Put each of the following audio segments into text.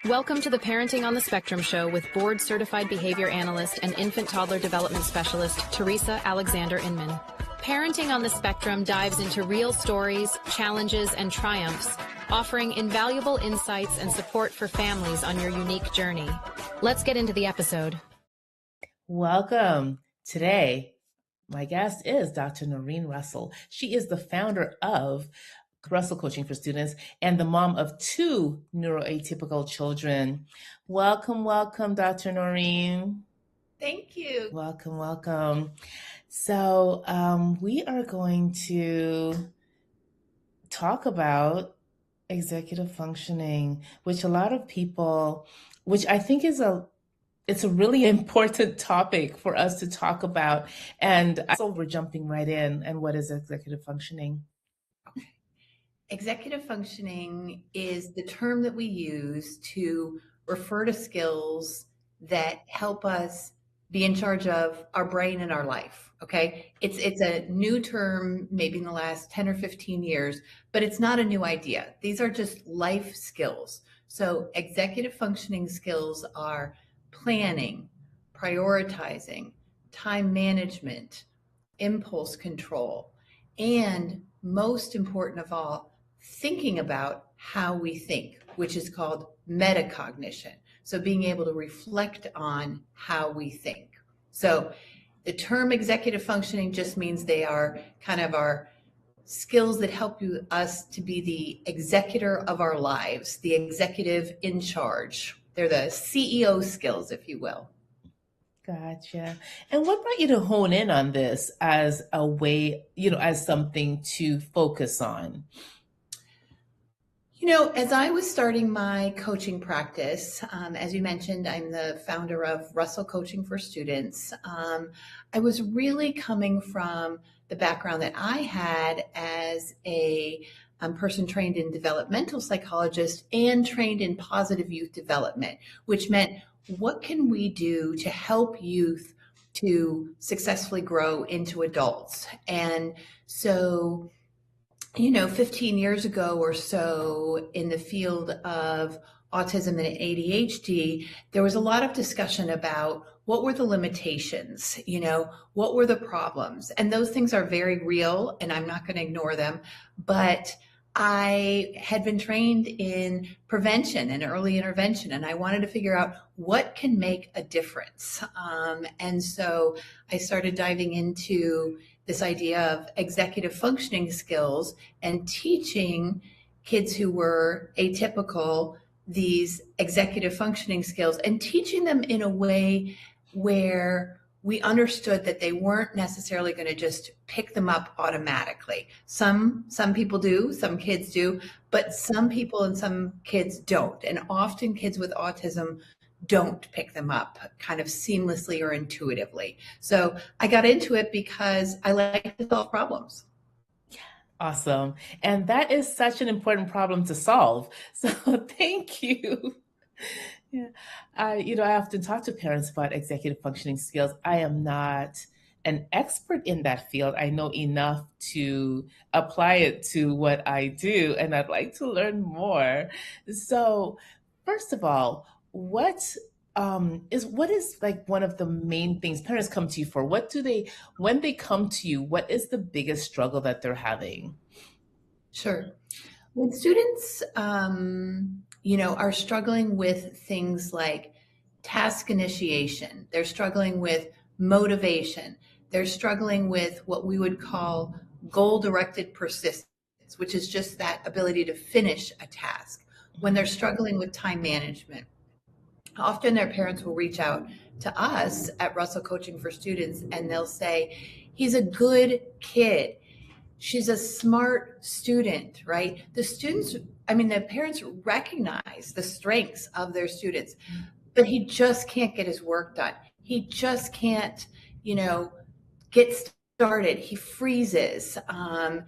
Welcome to the Parenting on the Spectrum show with board-certified behavior analyst and infant-toddler development specialist, Theresa Inman. Parenting on the Spectrum dives into real stories, challenges, and triumphs, offering invaluable insights and support for families on your unique journey. Let's get into the episode. Welcome. Today, my guest is Dr. Norrine Russell. She is the founder of Russell Coaching for Students and the mom of 2 neuroatypical children. Welcome, Dr. Norrine. Thank you. Welcome. So we are going to talk about executive functioning, which I think it's a really important topic for us to talk about. And so we're jumping right in. And what is executive functioning? Executive functioning is the term that we use to refer to skills that help us be in charge of our brain and our life. Okay. It's a new term, maybe in the last 10 or 15 years, but it's not a new idea. These are just life skills. So executive functioning skills are planning, prioritizing, time management, impulse control, and most important of all, thinking about how we think, which is called metacognition. So being able to reflect on how we think. So the term executive functioning just means they are kind of our skills that help us to be the executor of our lives, the executive in charge. They're the CEO skills, if you will. Gotcha. And what brought you to hone in on this as a way, as something to focus on? As I was starting my coaching practice, as you mentioned, I'm the founder of Russell Coaching for Students. I was really coming from the background that I had as a person trained in developmental psychologist and trained in positive youth development, which meant what can we do to help youth to successfully grow into adults? And so 15 years ago or so in the field of autism and ADHD, there was a lot of discussion about what were the limitations, what were the problems? And those things are very real, and I'm not going to ignore them. But I had been trained in prevention and early intervention, and I wanted to figure out what can make a difference. And so I started diving into this idea of executive functioning skills and teaching kids who were atypical these executive functioning skills and teaching them in a way where we understood that they weren't necessarily going to just pick them up automatically. Some people do, some kids do, but some people and some kids don't. And often kids with autism don't pick them up kind of seamlessly or intuitively. So I got into it because I like to solve problems. Awesome. And that is such an important problem to solve. So thank you. Yeah. I often talk to parents about executive functioning skills. I am not an expert in that field. I know enough to apply it to what I do, and I'd like to learn more. So first of all, what is like one of the main things parents come to you for? When they come to you, what is the biggest struggle that they're having? Sure. When students, are struggling with things like task initiation, they're struggling with motivation, they're struggling with what we would call goal-directed persistence, which is just that ability to finish a task. When they're struggling with time management, often their parents will reach out to us at Russell Coaching for Students and they'll say, he's a good kid. She's a smart student, right? The parents recognize the strengths of their students, but he just can't get his work done. He just can't, get started. He freezes, and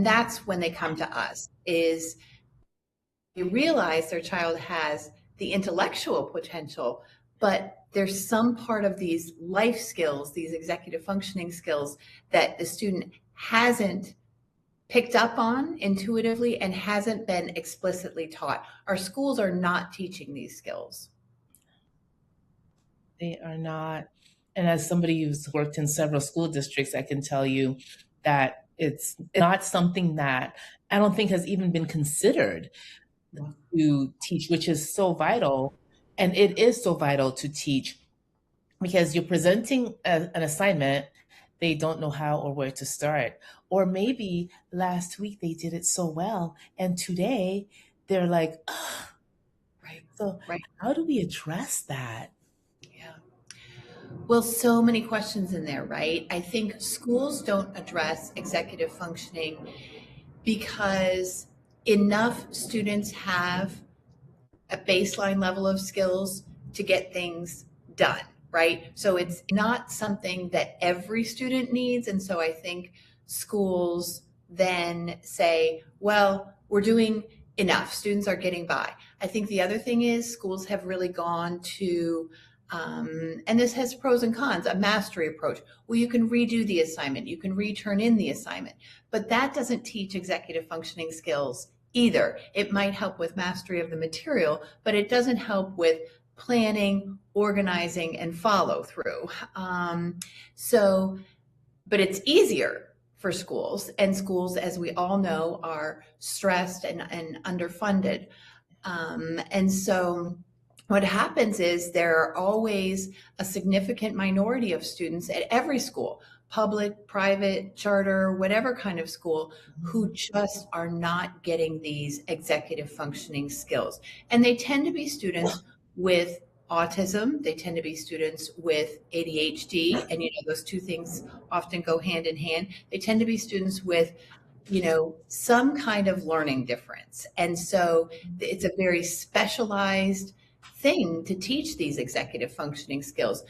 that's when they come to us is you realize their child has the intellectual potential, but there's some part of these life skills, these executive functioning skills that the student hasn't picked up on intuitively and hasn't been explicitly taught. Our schools are not teaching these skills. They are not. And as somebody who's worked in several school districts, I can tell you that it's not something that I don't think has even been considered to teach, which is so vital. And it is so vital to teach because you're presenting an assignment, they don't know how or where to start. Or maybe last week they did it so well, and today they're like, oh, Right. so Right. how do we address that? Yeah. Well, so many questions in there, right? I think schools don't address executive functioning because enough students have a baseline level of skills to get things done, right? So it's not something that every student needs. And so I think schools then say, well, we're doing enough. Students are getting by. I think the other thing is schools have really gone to, and this has pros and cons, a mastery approach. Well, you can redo the assignment, you can return in the assignment, but that doesn't teach executive functioning skills either. It might help with mastery of the material, but it doesn't help with planning, organizing, and follow through. But it's easier for schools, and schools, as we all know, are stressed and underfunded. And so what happens is there are always a significant minority of students at every school, public, private, charter, whatever kind of school, who just are not getting these executive functioning skills. And they tend to be students with autism. They tend to be students with ADHD. And, those two things often go hand in hand. They tend to be students with some kind of learning difference. And so it's a very specialized thing to teach these executive functioning skills.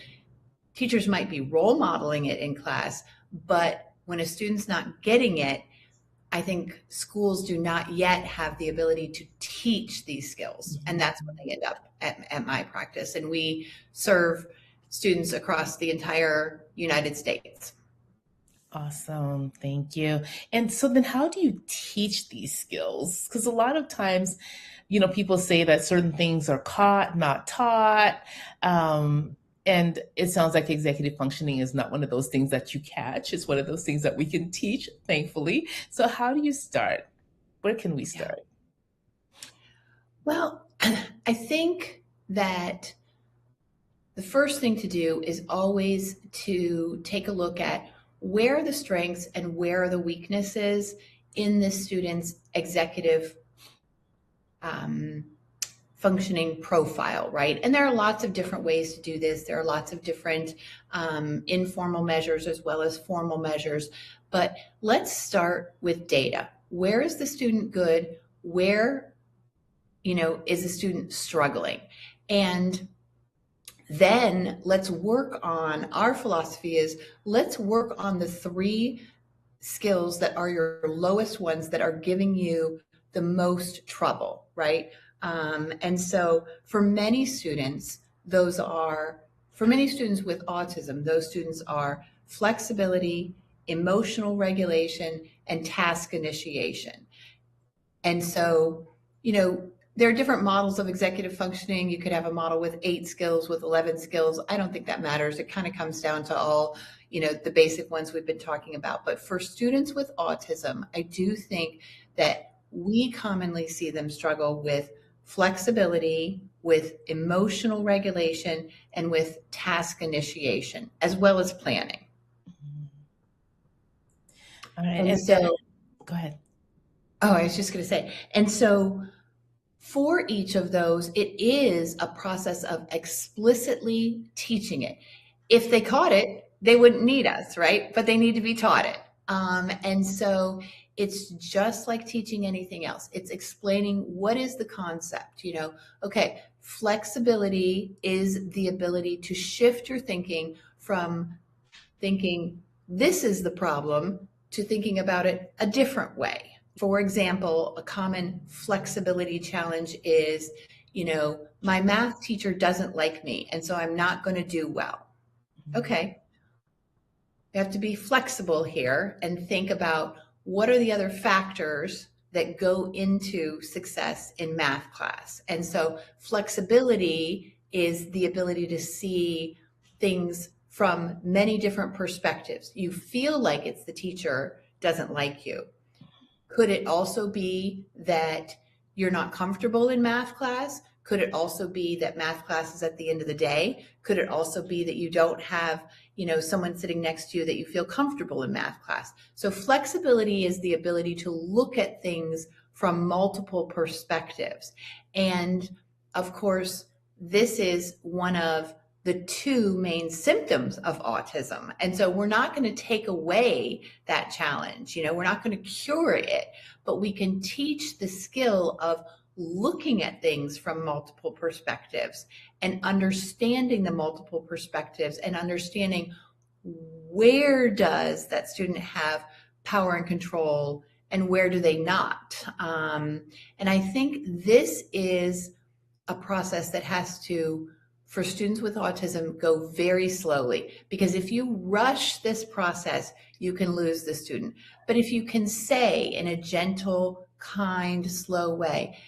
Teachers might be role modeling it in class, but when a student's not getting it, I think schools do not yet have the ability to teach these skills. And that's when they end up at my practice. And we serve students across the entire United States. Awesome. Thank you. And so then how do you teach these skills? Because a lot of times, people say that certain things are caught, not taught. And it sounds like executive functioning is not one of those things that you catch. It's one of those things that we can teach, thankfully. So how do you start? Where can we start? Well, I think that the first thing to do is always to take a look at where are the strengths and where are the weaknesses in this student's executive functioning profile, right? And there are lots of different ways to do this. There are lots of different informal measures as well as formal measures. But let's start with data. Where is the student good? Where, is the student struggling? And then let's work on, our philosophy is, let's work on the 3 skills that are your lowest ones that are giving you the most trouble, right? And so for many students with autism, those students are flexibility, emotional regulation, and task initiation. And so, there are different models of executive functioning. You could have a model with 8 skills, with 11 skills. I don't think that matters. It kind of comes down to all, the basic ones we've been talking about. But for students with autism, I do think that we commonly see them struggle with flexibility, with emotional regulation, and with task initiation, as well as planning. All right. And so, go ahead. Oh, I was just going to say, and so for each of those, it is a process of explicitly teaching it. If they caught it, they wouldn't need us, right? But they need to be taught it. And so it's just like teaching anything else. It's explaining what is the concept, okay, flexibility is the ability to shift your thinking from thinking this is the problem to thinking about it a different way. For example, a common flexibility challenge is, my math teacher doesn't like me, and so I'm not going to do well. Okay. You have to be flexible here and think about what are the other factors that go into success in math class? And so flexibility is the ability to see things from many different perspectives. You feel like it's the teacher doesn't like you. Could it also be that you're not comfortable in math class? Could it also be that math class is at the end of the day? Could it also be that you don't have, someone sitting next to you that you feel comfortable in math class? So flexibility is the ability to look at things from multiple perspectives. And of course, this is one of the two main symptoms of autism. And so we're not going to take away that challenge. We're not going to cure it, but we can teach the skill of looking at things from multiple perspectives and understanding the multiple perspectives and understanding where does that student have power and control and where do they not. And I think this is a process that has to, for students with autism, go very slowly, because if you rush this process, you can lose the student. But if you can say in a gentle, kind, slow way,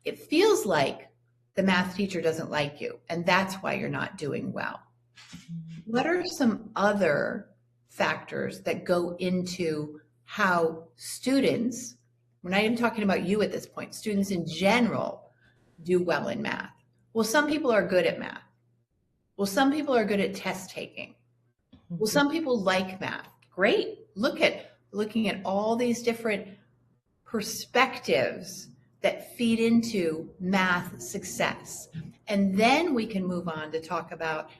it feels like the math teacher doesn't like you, and that's why you're not doing well. What are some other factors that go into how students, we're not even talking about you at this point, students in general do well in math? Well, some people are good at math. Well, some people are good at test taking. Well, some people like math. Great. Looking at all these different perspectives that feed into math success. And then we can move on to talk about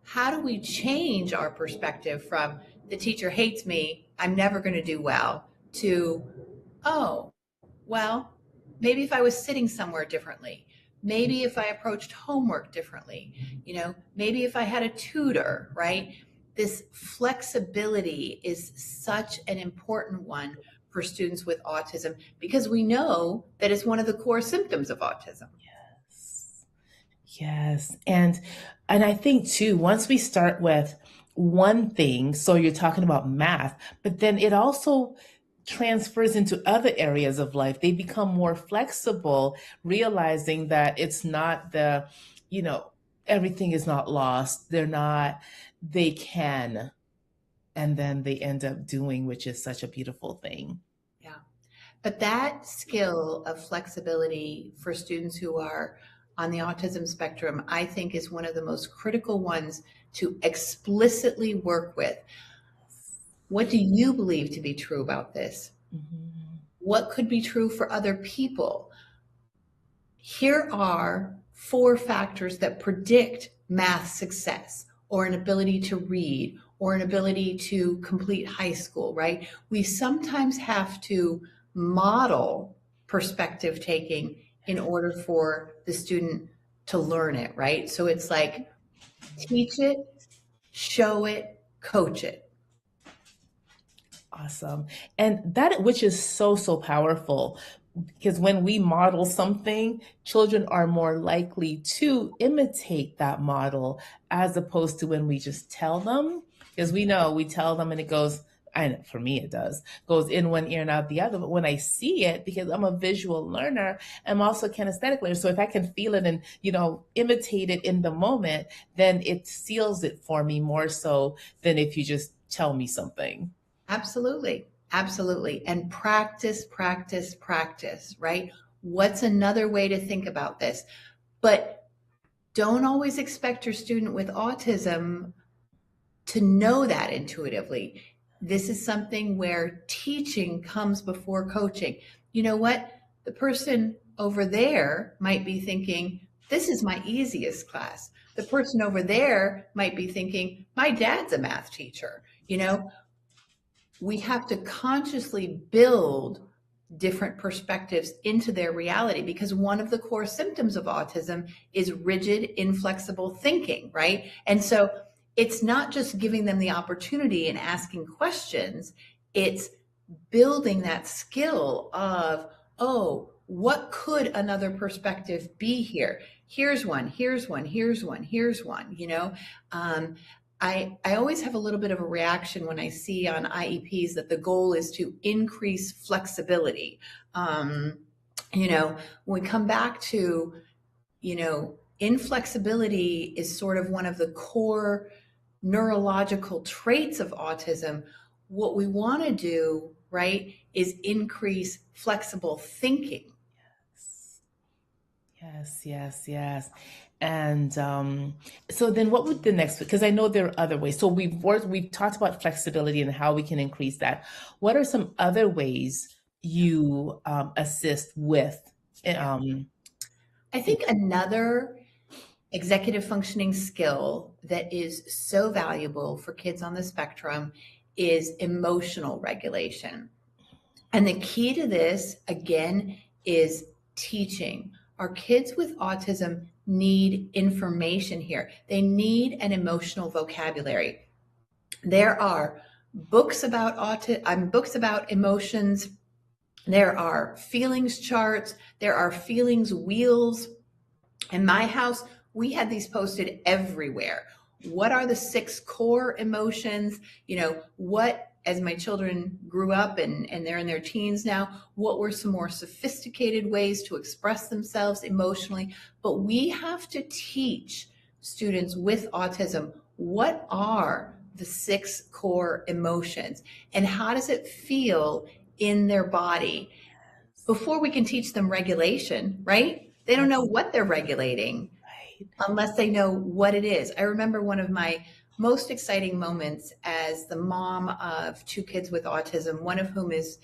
how do we change our perspective from the teacher hates me, I'm never going to do well, to, oh, well, maybe if I was sitting somewhere differently, maybe if I approached homework differently, maybe if I had a tutor, right? This flexibility is such an important one for students with autism, because we know that it's one of the core symptoms of autism. Yes. And I think too, once we start with one thing, so you're talking about math, but then it also transfers into other areas of life. They become more flexible, realizing that it's not everything is not lost. They can, and then they end up doing, which is such a beautiful thing. Yeah. But that skill of flexibility for students who are on the autism spectrum, I think, is one of the most critical ones to explicitly work with. What do you believe to be true about this? Mm-hmm. What could be true for other people? Here are 4 factors that predict math success, or an ability to read, or an ability to complete high school, right? We sometimes have to model perspective taking in order for the student to learn it, right? So it's like, teach it, show it, coach it. Awesome. And that, which is so, so powerful, because when we model something, children are more likely to imitate that model, as opposed to when we just tell them, because we tell them and it goes, and for me it goes in one ear and out the other. But when I see it, because I'm a visual learner, I'm also a kinesthetic learner. So if I can feel it and, imitate it in the moment, then it seals it for me more so than if you just tell me something. Absolutely. Absolutely. And practice, practice, practice, right? What's another way to think about this? But don't always expect your student with autism to know that intuitively. This is something where teaching comes before coaching. You know what? The person over there might be thinking, this is my easiest class. The person over there might be thinking, my dad's a math teacher. We have to consciously build different perspectives into their reality, because one of the core symptoms of autism is rigid, inflexible thinking, right? And so it's not just giving them the opportunity and asking questions, it's building that skill of, oh, what could another perspective be here? Here's one, here's one, here's one, here's one, I always have a little bit of a reaction when I see on IEPs that the goal is to increase flexibility. When we come back to, inflexibility is sort of one of the core neurological traits of autism. What we want to do, right, is increase flexible thinking. Yes. And so then what would the next, because I know there are other ways. So we've talked about flexibility and how we can increase that. What are some other ways you assist with? I think another executive functioning skill that is so valuable for kids on the spectrum is emotional regulation. And the key to this, again, is teaching. Our kids with autism need information here. They need an emotional vocabulary. There are books about autism, books about emotions. There are feelings charts. There are feelings wheels. In my house, we had these posted everywhere. What are the 6 core emotions? What, as my children grew up and they're in their teens now, what were some more sophisticated ways to express themselves emotionally? But we have to teach students with autism, what are the 6 core emotions and how does it feel in their body before we can teach them regulation, right? They don't know what they're regulating unless they know what it is. I remember one of my most exciting moments as the mom of 2 kids with autism, one of whom is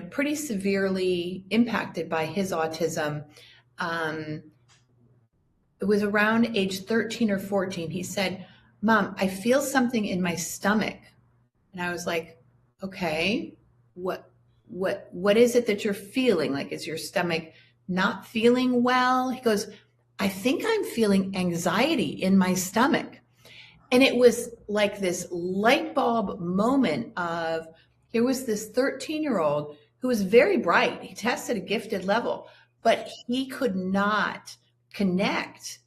pretty severely impacted by his autism. It was around age 13 or 14. He said, "Mom, I feel something in my stomach." And I was like, "Okay, what is it that you're feeling? Like, is your stomach not feeling well?" He goes, "I think I'm feeling anxiety in my stomach." And it was like this light bulb moment of, here was this 13-year-old who was very bright. He tested a gifted level, but he could not connect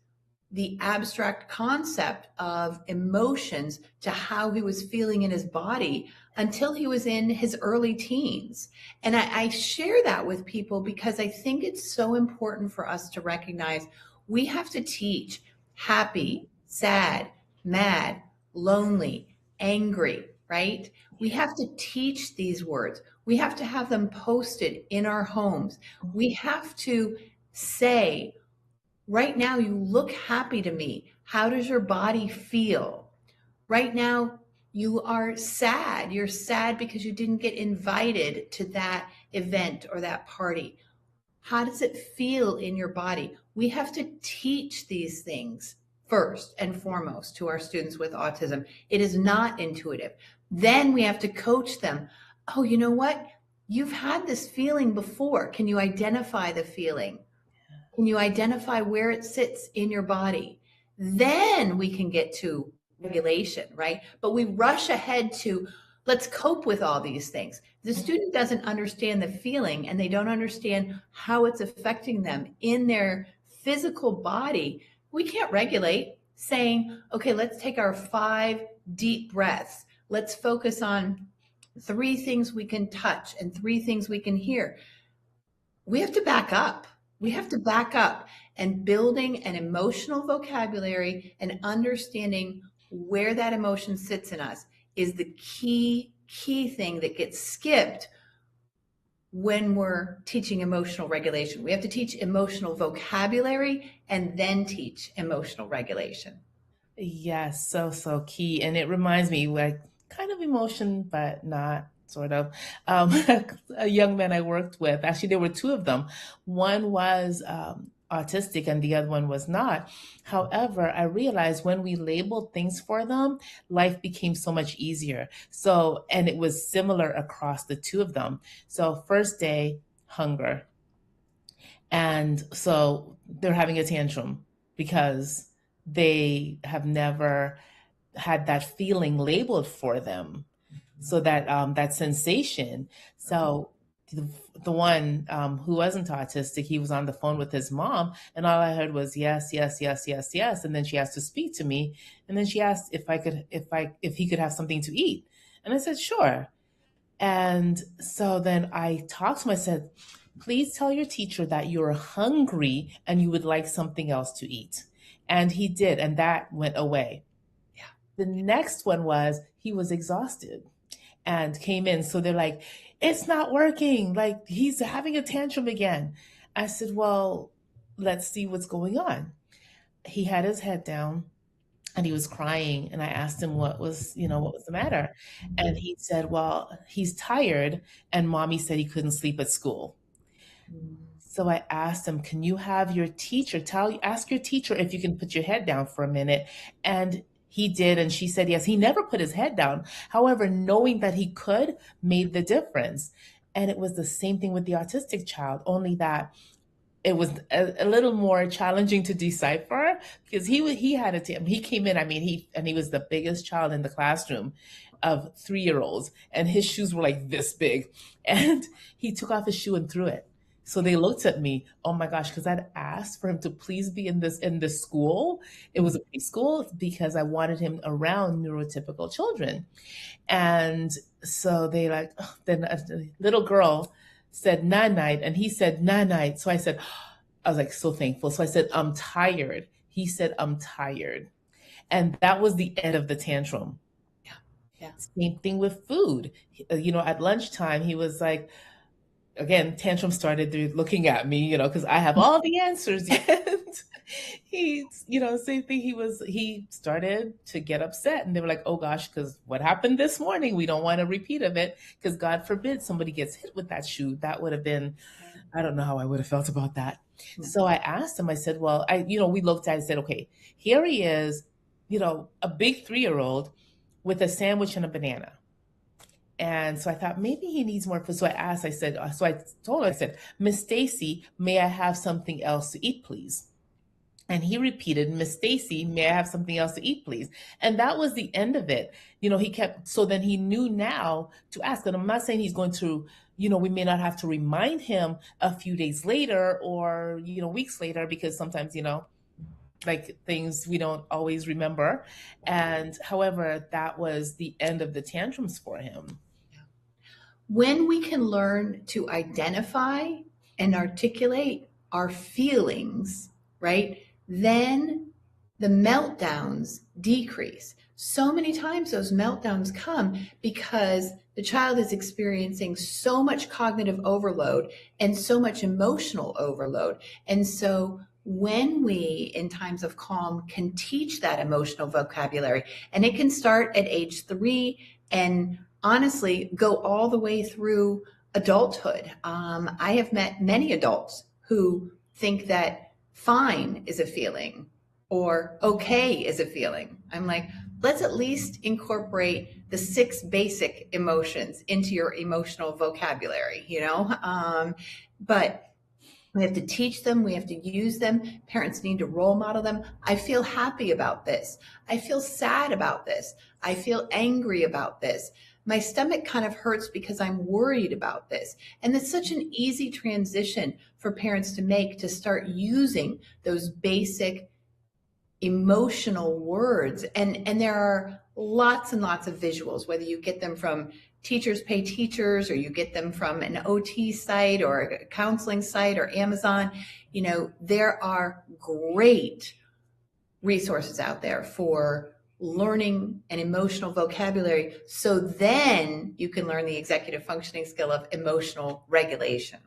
the abstract concept of emotions to how he was feeling in his body until he was in his early teens. And I share that with people because I think it's so important for us to recognize we have to teach happy, sad, mad, lonely, angry, right? We have to teach these words. We have to have them posted in our homes. We have to say, right now, you look happy to me. How does your body feel? Right now, you are sad. You're sad because you didn't get invited to that event or that party. How does it feel in your body? We have to teach these things first and foremost to our students with autism. It is not intuitive. Then we have to coach them. Oh, you know what? You've had this feeling before. Can you identify the feeling? Can you identify where it sits in your body? Then we can get to regulation, right? But we rush ahead to, let's cope with all these things. The student doesn't understand the feeling and they don't understand how it's affecting them in their physical body. We can't regulate saying, okay, let's take our 5 deep breaths. Let's focus on 3 things we can touch and 3 things we can hear. We have to back up. We have to back up, and building an emotional vocabulary and understanding where that emotion sits in us is the key thing that gets skipped when we're teaching emotional regulation. We have to teach emotional vocabulary and then teach emotional regulation. Yes, so key. And it reminds me, like, kind of emotion, but not sort of. A young man I worked with, actually, there were 2 of them. One was autistic and the other one was not. However, I realized when we labeled things for them, life became so much easier. So, and it was similar across the 2 of them. So, first day, hunger. And so they're having a tantrum because they have never had that feeling labeled for them. So that that sensation. So the one who wasn't autistic, he was on the phone with his mom, and all I heard was yes, yes, yes, yes, yes. And then she asked to speak to me, and then she asked if he could have something to eat, and I said sure. And so then I talked to him. I said, please tell your teacher that you're hungry and you would like something else to eat. And he did, and that went away. Yeah. The next one was he was exhausted and came in. So they're like, it's not working. Like he's having a tantrum again. I said, well, let's see what's going on. He had his head down and he was crying. And I asked him what was the matter. And he said, well, he's tired. And mommy said he couldn't sleep at school. So I asked him, can you have your teacher ask your teacher if you can put your head down for a minute? And he did. And she said, yes, he never put his head down. However, knowing that he could made the difference. And it was the same thing with the autistic child, only that it was a little more challenging to decipher because he had he came in, he was the biggest child in the classroom of 3-year-olds, and his shoes were like this big, and he took off his shoe and threw it. So they looked at me, oh my gosh, because I'd asked for him to please be in this school. It was a preschool because I wanted him around neurotypical children. And so they then a little girl said night night, and he said night night. So I was like so thankful. So I said, I'm tired. He said, I'm tired. And that was the end of the tantrum. Yeah. Yeah. Same thing with food. At lunchtime, he was like, again, tantrum started. They're looking at me, because I have all the answers yet. Same thing. He started to get upset, and they were like, oh gosh, because what happened this morning? We don't want a repeat of it, because God forbid somebody gets hit with that shoe. That would have been, I don't know how I would have felt about that. So I asked him, I said, well, we looked at it and said, okay, here he is, a big 3-year-old with a sandwich and a banana. And so I thought maybe he needs more food. So I told her, I said, Miss Stacy, may I have something else to eat, please? And he repeated, Miss Stacy, may I have something else to eat, please? And that was the end of it. So then he knew now to ask. And I'm not saying he's going to, we may not have to remind him a few days later or, weeks later, because sometimes, like things we don't always remember. And however, that was the end of the tantrums for him. When we can learn to identify and articulate our feelings, right, then the meltdowns decrease. So many times those meltdowns come because the child is experiencing so much cognitive overload and so much emotional overload. And so when we, in times of calm, can teach that emotional vocabulary, and it can start at age 3 and honestly go all the way through adulthood. I have met many adults who think that fine is a feeling or okay is a feeling. I'm like, let's at least incorporate the 6 basic emotions into your emotional vocabulary, but we have to teach them. We have to use them. Parents need to role model them. I feel happy about this. I feel sad about this. I feel angry about this. My stomach kind of hurts because I'm worried about this. And it's such an easy transition for parents to make, to start using those basic emotional words. And there are lots and lots of visuals, whether you get them from Teachers Pay Teachers, or you get them from an OT site or a counseling site or Amazon. There are great resources out there for learning an emotional vocabulary, so then you can learn the executive functioning skill of emotional regulation.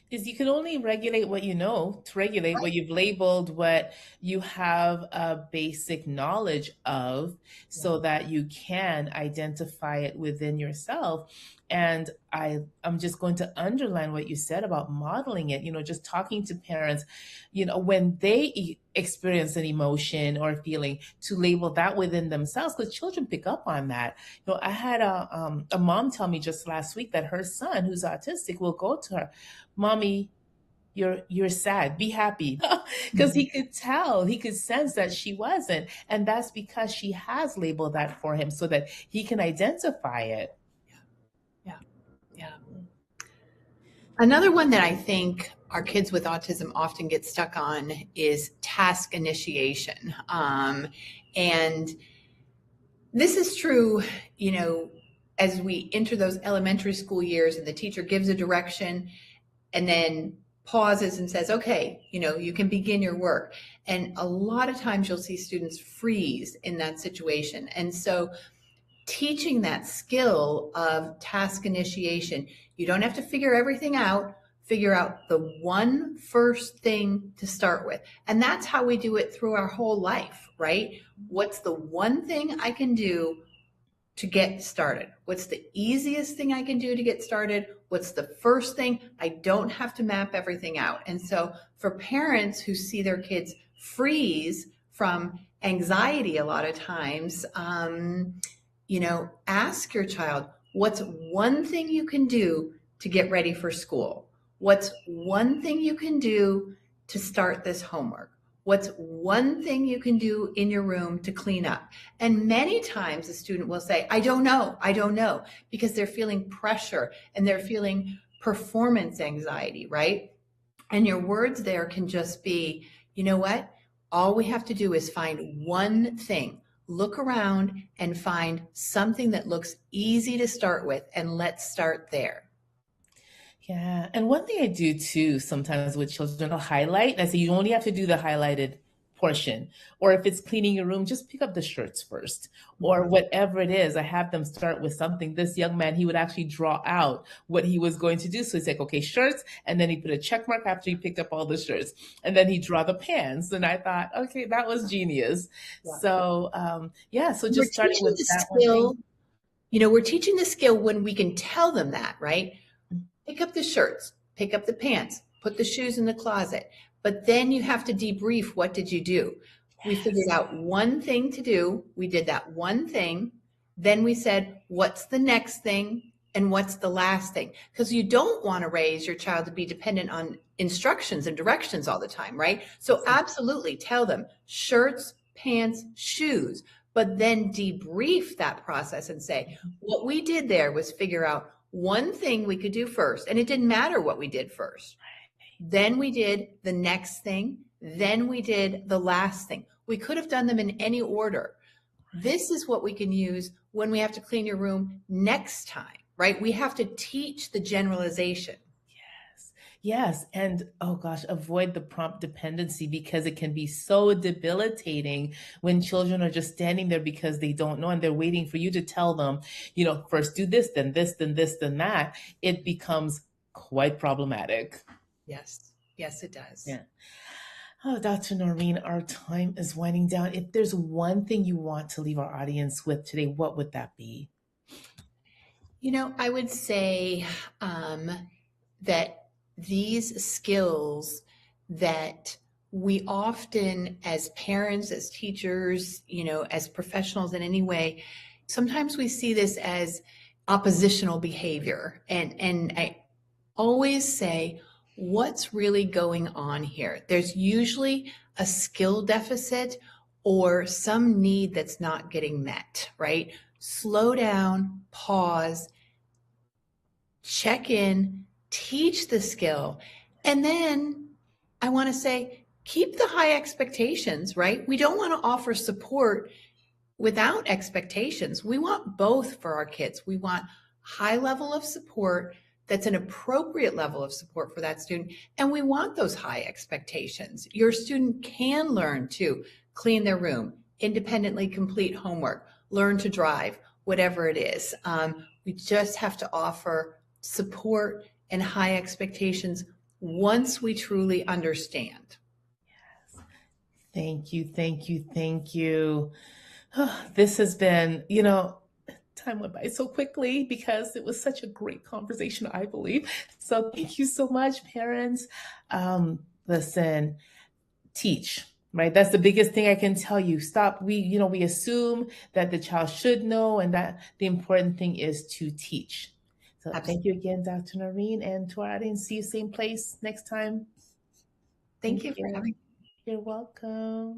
Because you can only regulate what you know, to regulate what you've labeled, what you have a basic knowledge of, so that you can identify it within yourself. And I'm just going to underline what you said about modeling it, just talking to parents, when they experience an emotion or feeling, to label that within themselves, because children pick up on that. I had a mom tell me just last week that her son, who's autistic, will go to her, Mommy, you're sad, be happy. Because he could tell, he could sense that she wasn't. And that's because she has labeled that for him so that he can identify it. Yeah. Another one that I think our kids with autism often get stuck on is task initiation. And this is true, as we enter those elementary school years and the teacher gives a direction and then pauses and says, okay, you can begin your work. And a lot of times you'll see students freeze in that situation. And so teaching that skill of task initiation, you don't have to figure everything out. Figure out the one first thing to start with. And that's how we do it through our whole life, right? What's the one thing I can do to get started? What's the easiest thing I can do to get started? What's the first thing? I don't have to map everything out. And so for parents who see their kids freeze from anxiety a lot of times, ask your child, what's one thing you can do to get ready for school? What's one thing you can do to start this homework? What's one thing you can do in your room to clean up? And many times a student will say, I don't know, because they're feeling pressure and they're feeling performance anxiety, right? And your words there can just be, you know what? All we have to do is find one thing. Look around and find something that looks easy to start with, and let's start there. Yeah. And one thing I do too sometimes with children, I'll highlight. I say you only have to do the highlighted portion. Or if it's cleaning your room, just pick up the shirts first. Or whatever it is, I have them start with something. This young man, he would actually draw out what he was going to do. So he's like, okay, shirts. And then he put a check mark after he picked up all the shirts. And then he draw the pants. And I thought, okay, that was genius. Yeah. So so We're just starting teaching with the that one skill. thing. We're teaching the skill when we can tell them that, right? Pick up the shirts, pick up the pants, put the shoes in the closet. But then you have to debrief, what did you do? We figured out one thing to do. We did that one thing. Then we said, what's the next thing? And what's the last thing? Because you don't want to raise your child to be dependent on instructions and directions all the time, right? So absolutely tell them shirts, pants, shoes, but then debrief that process and say, what we did there was figure out one thing we could do first, and it didn't matter what we did first. Then we did the next thing. Then we did the last thing. We could have done them in any order. This is what we can use when we have to clean your room next time, right? We have to teach the generalization. Yes. And oh gosh, avoid the prompt dependency because it can be so debilitating when children are just standing there because they don't know and they're waiting for you to tell them, first do this, then this, then this, then that. It becomes quite problematic. Yes. Yes, it does. Yeah. Oh, Dr. Norrine, our time is winding down. If there's one thing you want to leave our audience with today, what would that be? I would say that these skills that we often, as parents, as teachers, as professionals in any way, sometimes we see this as oppositional behavior. And I always say, what's really going on here? There's usually a skill deficit or some need that's not getting met, right? Slow down, pause, check in, teach the skill. And then I want to say, keep the high expectations, right? We don't want to offer support without expectations. We want both for our kids. We want high level of support that's an appropriate level of support for that student. And we want those high expectations. Your student can learn to clean their room, independently complete homework, learn to drive, whatever it is. We just have to offer support and high expectations once we truly understand. Yes. Thank you, thank you, thank you. This has been, time went by so quickly because it was such a great conversation, I believe. So thank you so much, parents. Listen, teach, right? That's the biggest thing I can tell you. Stop. We assume that the child should know and that the important thing is to teach. So Thank you again, Dr. Norrine, and to our audience, see you same place next time. Thank you for having me. You're welcome.